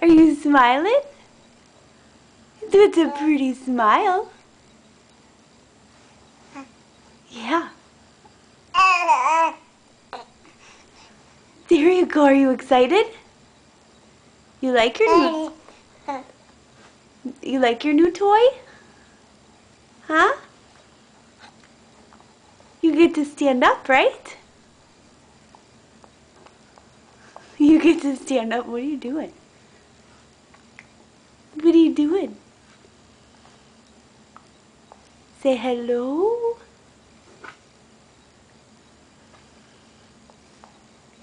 Are you smiling? That's a pretty smile. Yeah. There you go. Are you excited? You like your new... You like your new toy? Huh? You get to stand up, right? You get to stand up. What are you doing? What are you doing? Say hello.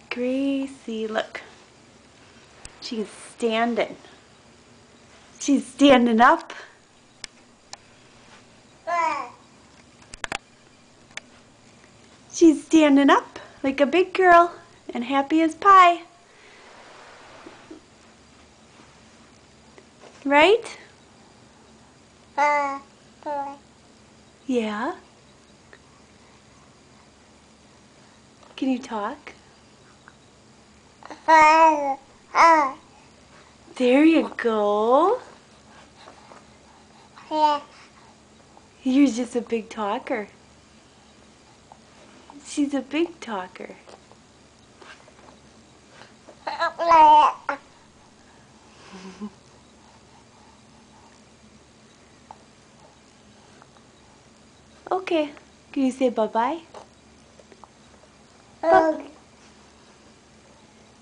Gracie, look. She's standing. She's standing up. She's standing up like a big girl and happy as pie. Right? Yeah. Can you talk? There you go. You're just a big talker. She's a big talker. Okay. Can you say bye-bye?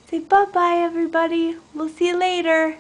Say bye-bye, everybody. We'll see you later.